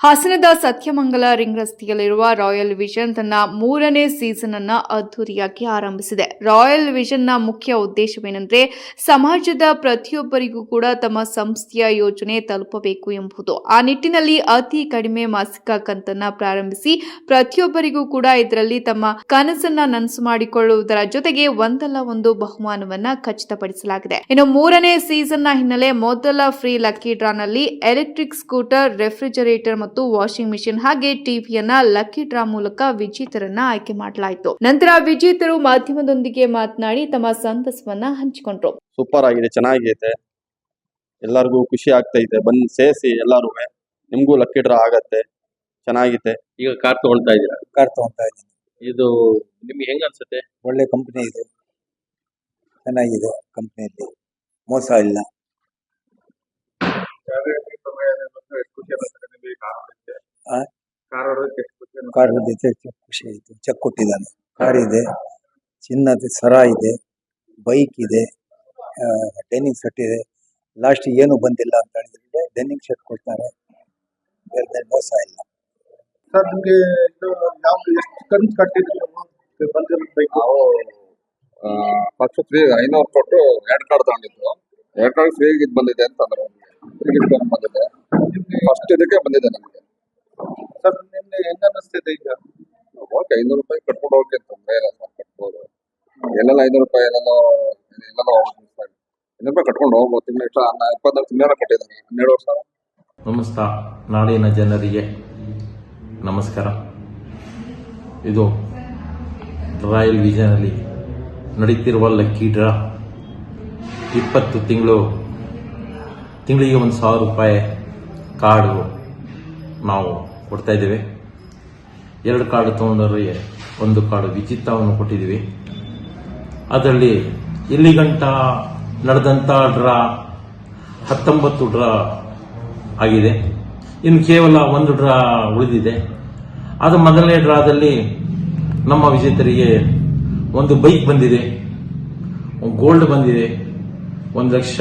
ಹಾಸನದ ಸತ್ಯಮಂಗಲ ರಿಂಗ್ ರಸ್ತೆಯಲ್ಲಿರುವ royal vision ತನ್ನ 3ನೇ ಸೀಸನ್ ಅನ್ನು ಅದ್ದೂರಿಯಾಗಿ ಆರಂಭಿಸಿದೆ. ರಾಯಲ್ ವಿಷನ್ನ ಮುಖ್ಯ ಉದ್ದೇಶವೇನೆಂದರೆ ಸಮಾಜದ ಪ್ರತಿಯೊಬ್ಬರಿಗೂ ಕೂಡ ತಮ್ಮ ಸಂಸ್ಥೆಯ ಯೋಜನೆ ತಲುಪಬೇಕು ಎಂಬುದು. ಆ ನಿಟ್ಟಿನಲ್ಲಿ ಅತಿ ಕಡಿಮೆ ಮಾಸಿಕ ಕಂತನ್ನ ಪ್ರಾರಂಭಿಸಿ ಪ್ರತಿಯೊಬ್ಬರಿಗೂ ಕೂಡ ಇದರಲ್ಲಿ ತಮ್ಮ ಕನಸನ್ನ ನನಸು ಮಾಡಿಕೊಳ್ಳುವುದರ ಜೊತೆಗೆ ಒಂದಲ್ಲ ಒಂದು ಬಹುಮಾನವನ್ನ ಖಚಿತಪಡಿಸಲಾಗಿದೆ. ಇನ್ನು 3ನೇ ಸೀಸನ್ನ ಹಿನ್ನೆಲೆ ಮೊದಲ ಫ್ರೀ ಲಕ್ಕಿ ಡ್ರಾನಲ್ಲಿ ಎಲೆಕ್ಟ್ರಿಕ್ ಸ್ಕೂಟರ್, ರೆಫ್ರಿಜರೇಟರ್ ಮತ್ತು ವಾಷಿಂಗ್ ಮಿಷಿನ್ ಹಾಗೆ ಟಿವಿಯನ್ನ ಲಕ್ಕಿ ಡ್ರಾ ಮೂಲಕ ವಿಜೇತರನ್ನ ಆಯ್ಕೆ ಮಾಡಲಾಯಿತು. ನಂತರ ವಿಜೇತರು ಮಾಧ್ಯಮದೊಂದಿಗೆ ಮಾತನಾಡಿ ತಮ್ಮ ಸಂತಸವನ್ನ ಹಂಚಿಕೊಂಡ್ರು. ಸೂಪರ್ ಆಗಿದೆ, ಚೆನ್ನಾಗಿದೆ, ಎಲ್ಲರಿಗೂ ಖುಷಿ ಆಗ್ತೈತೆ. ಬಂದು ಸೇರಿಸಿ ಎಲ್ಲರೂ, ನಿಮ್ಗೂ ಲಕ್ಕಿ ಡ್ರಾ ಆಗತ್ತೆ, ಚೆನ್ನಾಗಿದೆ. ಈಗ ಕಾರ್ ತಗೊಳ್ತಾ ಇದ್ದೀರಾ? ಕಾರ್ ತಗೊಂತಾ ಇದ್ದೀನಿ. ಇದು ನಿಮ್ಗೆ ಹೆಂಗ ಅನ್ಸುತ್ತೆ? ಒಳ್ಳೆ ಕಂಪನಿ ಇದೆ, ಚೆನ್ನಾಗಿದೆ. ಕಂಪನಿಯಲ್ಲಿ ಮೋಸ ಇಲ್ಲ. ಕಾರ್ ಖುಷಿ ಆಯ್ತು. ಚೆಕ್ ಕೊಟ್ಟಿದ್ದಾನೆ. ಕಾರ್ ಇದೆ, ಚಿನ್ನದ ಸರ ಇದೆ, ಬೈಕ್ ಇದೆ, ಡೈನಿಂಗ್ ಸೆಟ್ ಇದೆ. ಲಾಸ್ಟ್ ಏನು ಬಂದಿಲ್ಲ ಅಂತ ಹೇಳಿದ್ರೆ ಡೈನಿಂಗ್ ಸೆಟ್ ಕೊಡ್ತಾರೆ. ಬೇರೆ ಮೋಸ ಇಲ್ಲ. ಸರ್, ನಿಮಗೆ ಯಾವ್ದು ಎಷ್ಟು ಕಂತು ಕಟ್ಟಿದ್ರು ಬಂದಿರಬೇಕು? ನಾವು ಫಸ್ಟ್ ಫ್ರೀ 500 ಕೊಟ್ಟು 2 ಕಾರ್ಡ್ ತಗೊಂಡಿದ್ದು. 2 ಕಾರ್ಡ್ ಫ್ರೀ ಇದು ಬಂದಿದೆ ಅಂತಂದ್ರೆ ಬಂದಿದೆ. ಫಸ್ಟ್ ಇದಕ್ಕೆ ಬಂದಿದೆ ನಮಗೆ. ಸರ್, ನಿಮ್ಗೆ ಹೆಂಗ ಅನ್ನಿಸ್ತಿದೆ ಈಗ? ಓಕೆ, 500 ರೂಪಾಯಿ ಕಟ್ಕೊಂಡು ಹೋಗಕ್ಕೆ ತೊಂದರೆ ಇಲ್ಲ ಸರ್, ಕಟ್ಬೋದು. ಎಲ್ಲೆಲ್ಲ 500 ರೂಪಾಯಿ ಎಲ್ಲೆಲ್ಲ 500 ರೂಪಾಯಿ ಕಟ್ಕೊಂಡು ಹೋಗ್ಬೋದು. ತಿಂಗಳು ಎಷ್ಟು 24 ತಿಂಗಳ ಕಟ್ಟಿದ್ದಾರೆ, 12 ವರ್ಷ. ನಮಸ್ಕಾರ ನಾಡಿನ ಜನರಿಗೆ ನಮಸ್ಕಾರ. ಇದು ರಾಯಲ್ ವಿಷನ್ ಅಲ್ಲಿ ನಡೀತಿರುವ ಲಕ್ಕಿ ಡ್ರಾ 20 ತಿಂಗಳಿಗೆ 1,000 ರೂಪಾಯಿ ಕಾರ್ಡು ನಾವು ಕೊಡ್ತಾ ಇದ್ದೇವೆ. 2 ಕಾರ್ಡ್ ತಗೊಂಡವರಿಗೆ 1 ಕಾರ್ಡ್ ವಿಚಿತ್ರವನ್ನು ಕೊಟ್ಟಿದ್ದೀವಿ. ಅದರಲ್ಲಿ ಇಲ್ಲಿ ಗಂಟ ನಡೆದಂತ ಡ್ರಾ 19 ಡ್ರಾ ಆಗಿದೆ. ಇನ್ನು ಕೇವಲ 1 ಡ್ರಾ ಉಳಿದಿದೆ. ಅದು ಮೊದಲನೇ ಡ್ರಾದಲ್ಲಿ ನಮ್ಮ ವಿಜೇತರಿಗೆ 1 ಬೈಕ್ ಬಂದಿದೆ, ಗೋಲ್ಡ್ ಬಂದಿದೆ, 1 ಲಕ್ಷ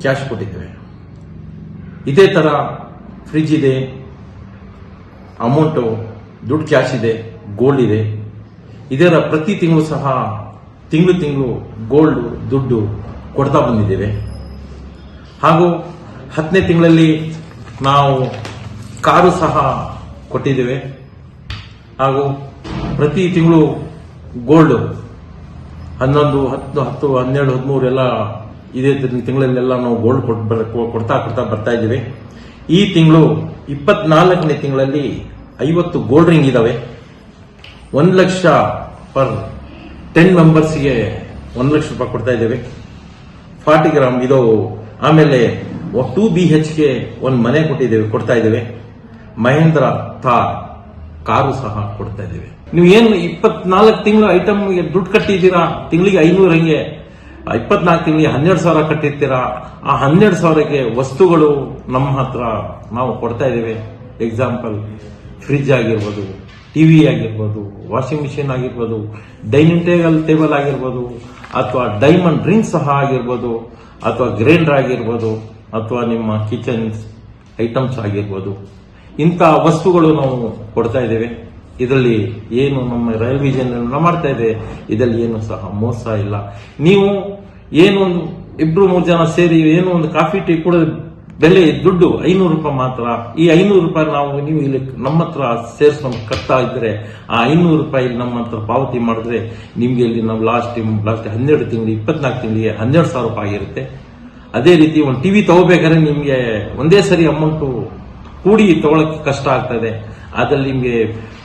ಕ್ಯಾಶ್ ಕೊಟ್ಟಿದ್ದೇವೆ. ಇದೇ ತರ ಫ್ರಿಡ್ಜ್ ಇದೆ, ಅಮೌಂಟು ದುಡ್ಡು ಕ್ಯಾಶ್ ಇದೆ, ಗೋಲ್ಡ್ ಇದೆ. ಇದರ ಪ್ರತಿ ತಿಂಗಳು ಸಹ ತಿಂಗಳು ಗೋಲ್ಡ್ ದುಡ್ಡು ಕೊಡ್ತಾ ಬಂದಿದ್ದೇವೆ. ಹಾಗೂ 10ನೇ ತಿಂಗಳಲ್ಲಿ ನಾವು ಕಾರು ಸಹ ಕೊಟ್ಟಿದ್ದೇವೆ. ಹಾಗೂ ಪ್ರತಿ ತಿಂಗಳು ಗೋಲ್ಡ್ 11, 10, 12, 13 ಎಲ್ಲ ಇದೇ ತಿಂಗಳಲ್ಲೆಲ್ಲ ನಾವು ಗೋಲ್ಡ್ ಕೊಡ್ತಾ ಬರ್ತಾ ಇದ್ದೀವಿ. ಈ ತಿಂಗಳು 24ನೇ ತಿಂಗಳಲ್ಲಿ 50 ಗೋಲ್ಡ್ ರಿಂಗ್ ಇದಾವೆ. 1 ಲಕ್ಷ ಪರ್ 10 ಮೆಂಬರ್ಸ್ಗೆ 1 ಲಕ್ಷ ರೂಪಾಯಿ ಕೊಡ್ತಾ ಇದ್ದೇವೆ. 40 ಗ್ರಾಮ್ ಇದು. ಆಮೇಲೆ 2 BHK 1 ಮನೆ ಕೊಡ್ತಾ ಇದ್ದೇವೆ. ಮಹೇಂದ್ರ ಥಾರ್ ಕಾರು ಸಹ ಕೊಡ್ತಾ ಇದ್ದೇವೆ. ನೀವು ಏನು 24 ತಿಂಗಳು ಐಟಮ್ಗೆ ದುಡ್ಡು ಕಟ್ಟಿದ್ದೀರಾ, ತಿಂಗಳಿಗೆ 500 ಹಂಗೆ 24 ತಿಂಗಳಿಗೆ 12,000 ಕಟ್ಟಿರ್ತೀರಾ. ಆ 12,000ಕ್ಕೆ ವಸ್ತುಗಳು ನಮ್ಮ ಹತ್ರ ನಾವು ಕೊಡ್ತಾ ಇದ್ದೇವೆ. ಎಕ್ಸಾಂಪಲ್, ಫ್ರಿಡ್ಜ್ ಆಗಿರ್ಬೋದು, ಟಿವಿ ಆಗಿರ್ಬೋದು, ವಾಷಿಂಗ್ ಮಿಷಿನ್ ಆಗಿರ್ಬೋದು, ಡೈನಿಂಗ್ ಟೇಬಲ್ ಆಗಿರ್ಬೋದು, ಅಥವಾ ಡೈಮಂಡ್ ರಿಂಗ್ ಸಹ ಆಗಿರ್ಬೋದು, ಅಥವಾ ಗ್ರೈಂಡರ್ ಆಗಿರ್ಬೋದು, ಅಥವಾ ನಿಮ್ಮ ಕಿಚನ್ ಐಟಮ್ಸ್ ಆಗಿರ್ಬೋದು. ಇಂಥ ವಸ್ತುಗಳು ನಾವು ಕೊಡ್ತಾ ಇದ್ದೇವೆ. ಇದರಲ್ಲಿ ಏನು ನಮ್ಮ ರಾಯಲ್ ವಿಷನ್ ಮಾಡ್ತಾ ಇದೆ, ಇದರಲ್ಲಿ ಏನು ಸಹ ಮೋಸ ಇಲ್ಲ. ನೀವು ಏನು 2-3 ಜನ ಸೇರಿ ಏನು ಒಂದು ಕಾಫಿ ಟೀ ಕೂಡ ಬೆಲೆ ದುಡ್ಡು 500 ರೂಪಾಯಿ ಮಾತ್ರ. ಈ 500 ರೂಪಾಯಿ ನೀವು ಇಲ್ಲಿ ನಮ್ಮ ಹತ್ರ ಸೇರಿಸ್ಕೊಂಡು ಕಟ್ತಾ ಇದ್ರೆ ಆ 500 ರೂಪಾಯಿ ನಮ್ಮ ಹತ್ರ ಪಾವತಿ ಮಾಡಿದ್ರೆ ನಿಮ್ಗೆ ಇಲ್ಲಿ ನಾವು ಲಾಸ್ಟ್ 12 ತಿಂಗಳು 24 ತಿಂಗಳಿಗೆ 12,000 ರೂಪಾಯಿ ಆಗಿರುತ್ತೆ. ಅದೇ ರೀತಿ ಒಂದು ಟಿವಿ ತಗೋಬೇಕಾದ್ರೆ ನಿಮ್ಗೆ ಒಂದೇ ಸರಿ ಅಮೌಂಟ್ ಕೂಡಿ ತಗೊಳಕ್ಕೆ ಕಷ್ಟ ಆಗ್ತದೆ. ಅದ್ರಲ್ಲಿ ನಿಮ್ಗೆ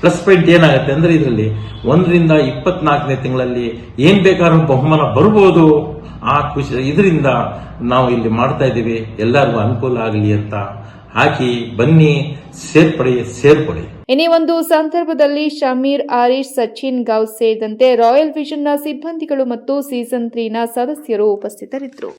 ಪ್ಲಸ್ ಪಾಯಿಂಟ್ ಏನಾಗುತ್ತೆ ಅಂದ್ರೆ ಇದರಲ್ಲಿ 1 ರಿಂದ 24ನೇ ತಿಂಗಳಲ್ಲಿ ಏನ್ ಬೇಕಾದ್ರೂ ಬಹುಮಾನ ಬರ್ಬೋದು. ಆ ಖುಷಿ ಇದರಿಂದ ನಾವು ಇಲ್ಲಿ ಮಾಡ್ತಾ ಇದ್ದೀವಿ. ಎಲ್ಲರಿಗೂ ಅನುಕೂಲ ಆಗಲಿ ಅಂತ ಹಾಕಿ ಬನ್ನಿ, ಸೇರ್ಪಡೆ. ಇನ್ನೇ ಒಂದು ಸಂದರ್ಭದಲ್ಲಿ ಶಮೀರ್, ಆರೀಶ್, ಸಚಿನ್, ಗೌಸ್ ಸೇರಿದಂತೆ ರಾಯಲ್ ವಿಷನ್ನ ಸಿಬ್ಬಂದಿಗಳು ಮತ್ತು ಸೀಸನ್ 3ನ ಸದಸ್ಯರು ಉಪಸ್ಥಿತರಿದ್ದರು.